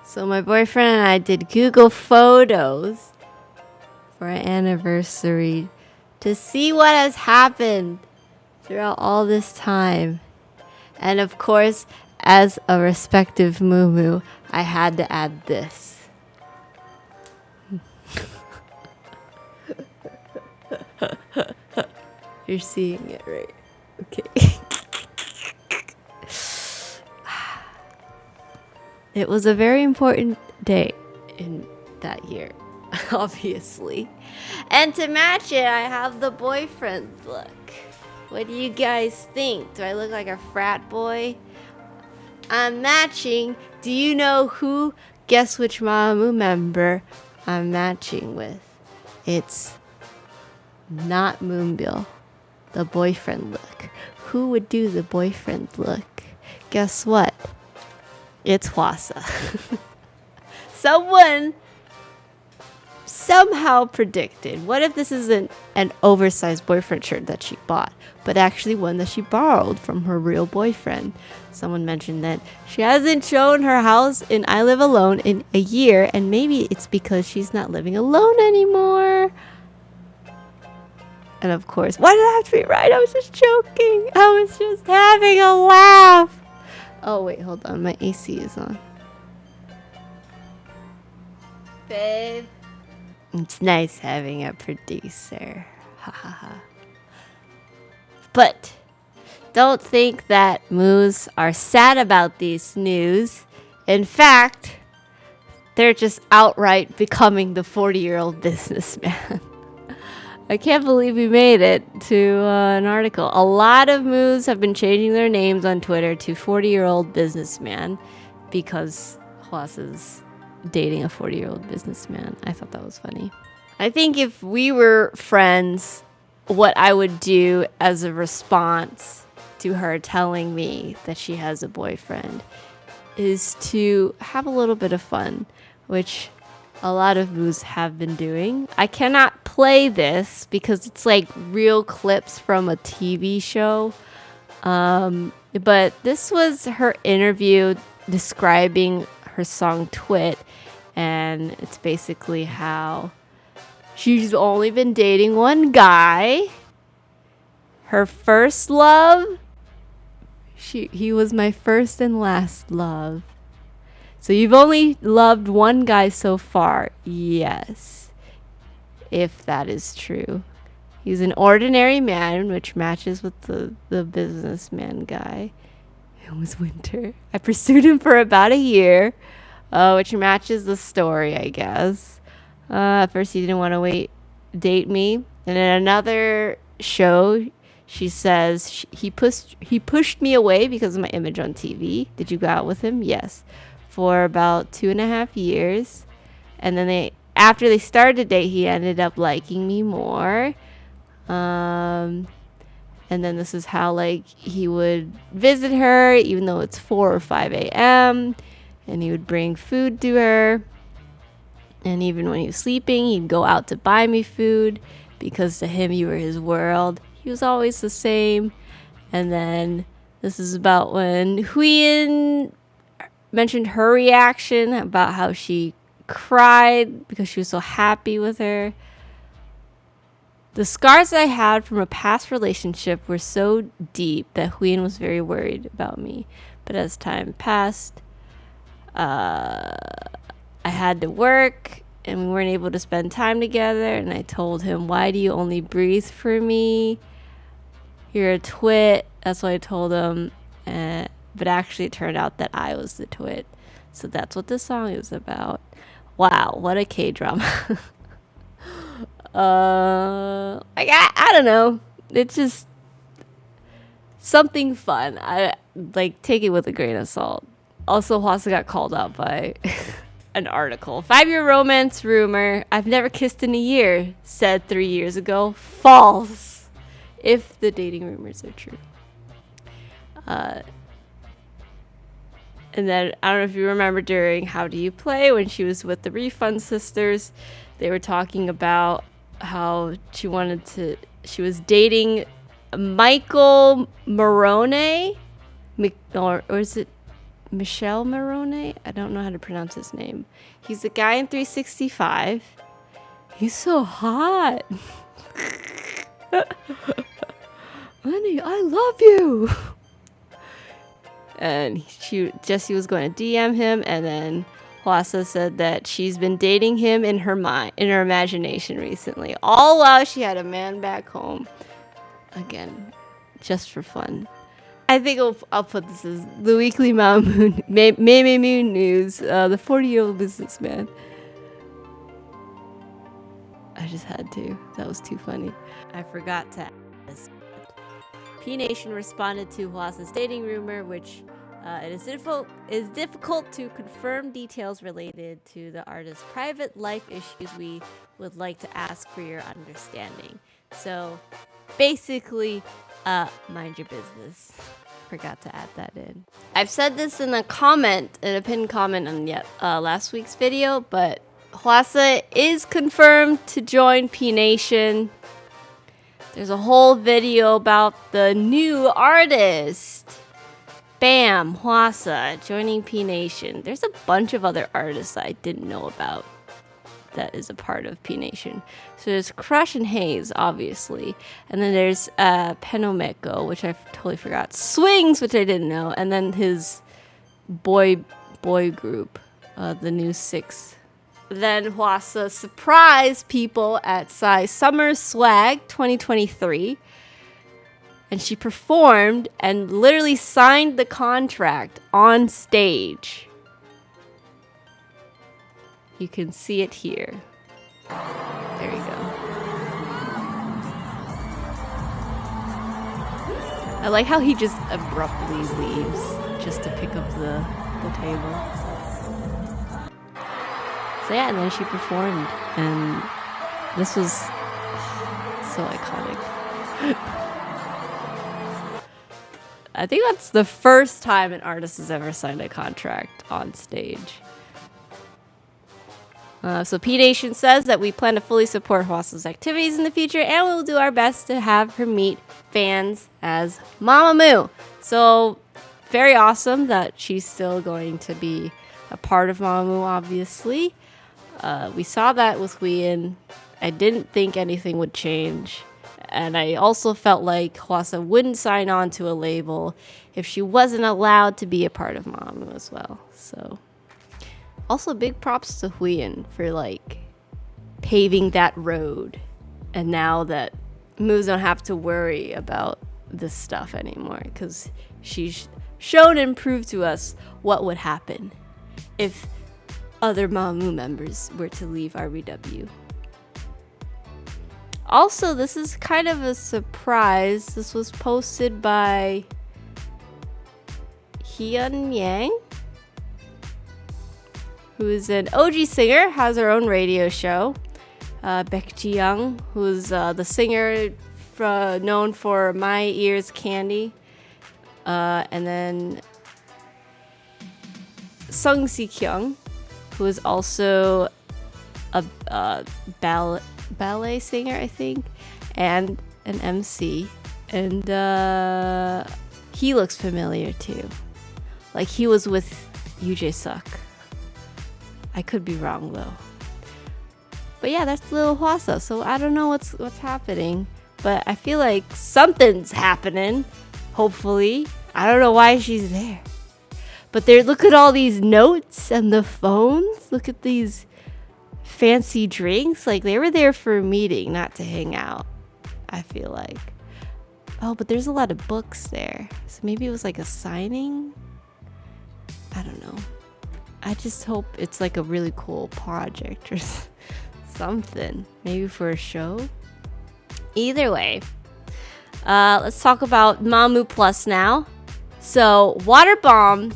So my boyfriend and I did Google Photos for our anniversary to see what has happened throughout all this time. And of course, as a respective moo, I had to add this. You're seeing it, right? Okay. It was a very important day in that year, obviously. And to match it, I have the boyfriend look. What do you guys think? Do I look like a frat boy? I'm matching. Do you know who? Guess which Mamamoo member I'm matching with? It's not Moonbill, the boyfriend look. Who would do the boyfriend look? Guess what? It's Hwasa. Someone somehow predicted, what if this isn't an oversized boyfriend shirt that she bought, but actually one that she borrowed from her real boyfriend? Someone mentioned that she hasn't shown her house in I Live Alone in a year, and maybe it's because she's not living alone anymore. And of course, why did I have to be right? I was just joking. I was just having a laugh. Oh, wait, hold on. My AC is on. Babe. It's nice having a producer. Ha ha ha. But don't think that moos are sad about these news. In fact, they're just outright becoming the 40-year-old businessman. I can't believe we made it to an article. A lot of moos have been changing their names on Twitter to 40-year-old businessman because Hwasa's dating a 40-year-old businessman. I thought that was funny. I think if we were friends, what I would do as a response to her telling me that she has a boyfriend is to have a little bit of fun, which a lot of moos have been doing. I cannot play this because it's like real clips from a TV show. But this was her interview describing her song Twit. And it's basically how she's only been dating one guy. Her first love, he was my first and last love. So you've only loved one guy so far. Yes. If that is true. He's an ordinary man, which matches with the businessman guy. It was winter. I pursued him for about a year, which matches the story, I guess. At first he didn't want to date me. And in another show, she says he pushed me away because of my image on TV. Did you go out with him? Yes. For about 2.5 years, and then after they started to date, he ended up liking me more. And then this is how he would visit her even though it's 4 or 5 a.m. and he would bring food to her, and even when he was sleeping he'd go out to buy me food because to him you were his world. He was always the same. And then this is about when Huyen mentioned her reaction about how she cried because she was so happy with her. The scars I had from a past relationship were so deep that Huyen was very worried about me. But as time passed, I had to work and we weren't able to spend time together. And I told him, why do you only breathe for me? You're a twit. That's what I told him. But actually it turned out that I was the twit. So that's what the song is about. Wow, what a K-drama. I don't know. It's just something fun. I take it with a grain of salt. Also, Hwasa got called out by an article. 5-year romance rumor. I've never kissed in a year, said 3 years ago. False. If the dating rumors are true. And then, I don't know if you remember during How Do You Play, when she was with the Refund Sisters, they were talking about how she was dating Michael Morone, or is it Michelle Marone. I don't know how to pronounce his name. He's the guy in 365. He's so hot. Honey, I love you. And Jessie was going to DM him, and then Hwasa said that she's been dating him in her mind, in her imagination recently, all while she had a man back home. Again, just for fun. I think I'll put this as the weekly Mamamoo news. The 40-year-old businessman. I just had to. That was too funny. I forgot to add this. P Nation responded to Hwasa's dating rumor, which it is difficult to confirm details related to the artist's private life issues. We would like to ask for your understanding. So basically, mind your business. Forgot to add that in. I've said this in a pinned comment on last week's video, but Hwasa is confirmed to join P Nation. There's a whole video about the new artist. Bam, Hwasa joining P Nation. There's a bunch of other artists I didn't know about that is a part of P Nation. So there's Crush and Haze, obviously. And then there's Penomeko, which I totally forgot. Swings, which I didn't know. And then his boy group, the new Six. Then Hwasa surprised people at Psy Summer Swag 2023. And she performed and literally signed the contract on stage. You can see it here. There you go. I like how he just abruptly leaves just to pick up the table. So yeah, and then she performed, and this was so iconic. I think that's the first time an artist has ever signed a contract on stage. So P Nation says that we plan to fully support Hwasa's activities in the future, and we will do our best to have her meet fans as Mamamoo. So very awesome that she's still going to be a part of Mamamoo, obviously. We saw that with Hwien. I didn't think anything would change. And I also felt like Hwasa wouldn't sign on to a label if she wasn't allowed to be a part of Mamamoo as well. So also big props to Hwien for paving that road. And now that moves don't have to worry about this stuff anymore, because she's shown and proved to us what would happen if other Mamamoo members were to leave RBW. Also, this is kind of a surprise. This was posted by Hyun Yang, who is an OG singer, has her own radio show. Baek Ji-young, who's the singer known for My Ears Candy. And then Sung Si-kyung, who is also a ballet singer, I think, and an MC. And he looks familiar too. Like he was with Yoo Jae-suk. I could be wrong though. But yeah, that's Lil Hwasa. So I don't know what's happening, but I feel like something's happening. Hopefully, I don't know why she's there. But look at all these notes and the phones. Look at these fancy drinks. Like they were there for a meeting, not to hang out, I feel like. Oh, but there's a lot of books there. So maybe it was like a signing? I don't know. I just hope it's like a really cool project or something. Maybe for a show. Either way, let's talk about Mamamoo Plus now. So Waterbomb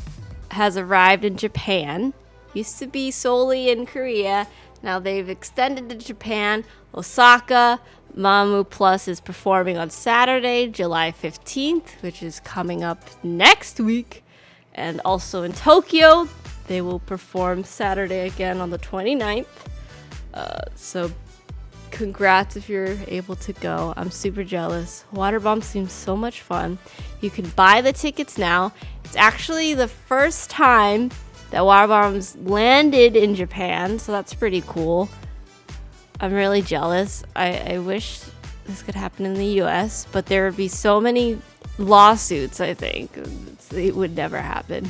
has arrived in Japan. Used to be solely in Korea. Now they've extended to Japan. Osaka. Mamamoo Plus is performing on Saturday, July 15th, which is coming up next week. And also in Tokyo, they will perform Saturday again on the 29th. So congrats if you're able to go. I'm super jealous. Waterbomb seems so much fun. You can buy the tickets now. It's actually the first time that Waterbomb's landed in Japan, so that's pretty cool. I'm really jealous. I wish this could happen in the US, but there would be so many lawsuits, I think. It would never happen.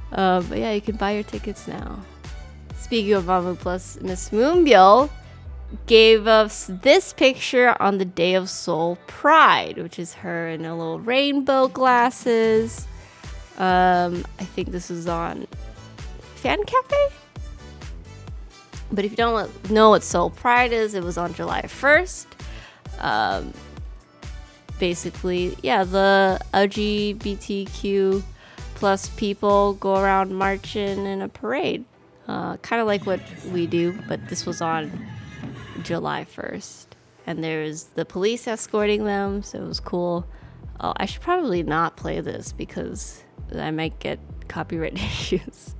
But yeah, you can buy your tickets now. Speaking of Mamamoo Plus, Miss Moonbyul gave us this picture on the day of Seoul Pride, which is her in a little rainbow glasses. I think this was on Fan Cafe. But if you don't know what Seoul Pride is, it was on July 1st. Basically, yeah, the LGBTQ plus people go around marching in a parade. Kind of like what we do, but this was on July 1st. And there's the police escorting them, so it was cool. Oh, I should probably not play this because I might get copyright issues.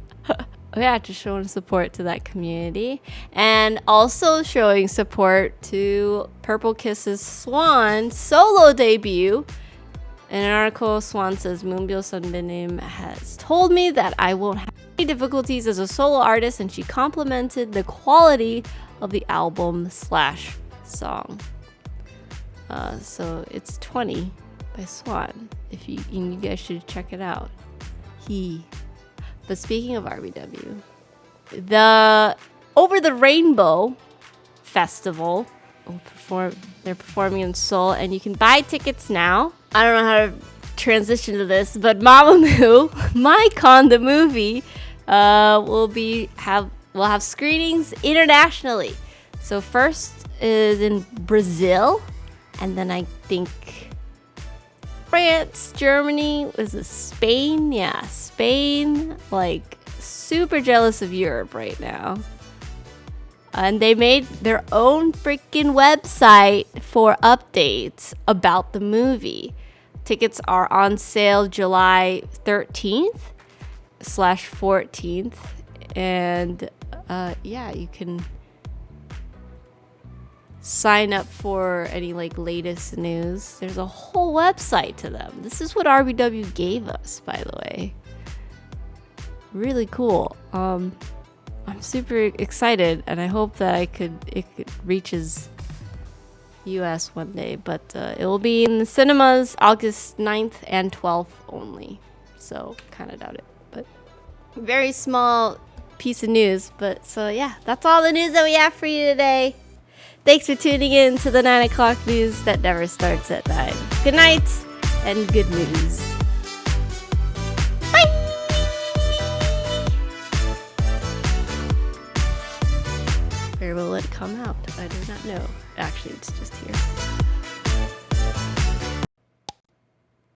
Yeah, just showing support to that community. And also showing support to Purple Kiss's Swan solo debut. In an article, Swan says, Moonbyul Sunbinim has told me that I won't have any difficulties as a solo artist, and she complimented the quality of the album/song. So it's 20 by Swan. You guys should check it out. But speaking of RBW, the Over the Rainbow Festival they're performing in Seoul, and you can buy tickets now. I don't know how to transition to this, but Mamamoo, MyCon the movie, will have screenings internationally. So first is in Brazil, and then I think France, Germany, was it Spain? Yeah, Spain. Like, super jealous of Europe right now. And they made their own freaking website for updates about the movie. Tickets are on sale July 13th/14th. And yeah, you can sign up for any like latest news. There's a whole website to them. This is what RBW gave us, by the way. Really cool. I'm super excited, and I hope that it reaches US one day, but it will be in the cinemas August 9th and 12th only. So kind of doubt it, but very small piece of news. But so yeah, that's all the news that we have for you today. Thanks for tuning in to the 9 o'clock news that never starts at 9. Good night and good news. Bye! Where will it come out? I do not know. Actually, it's just here.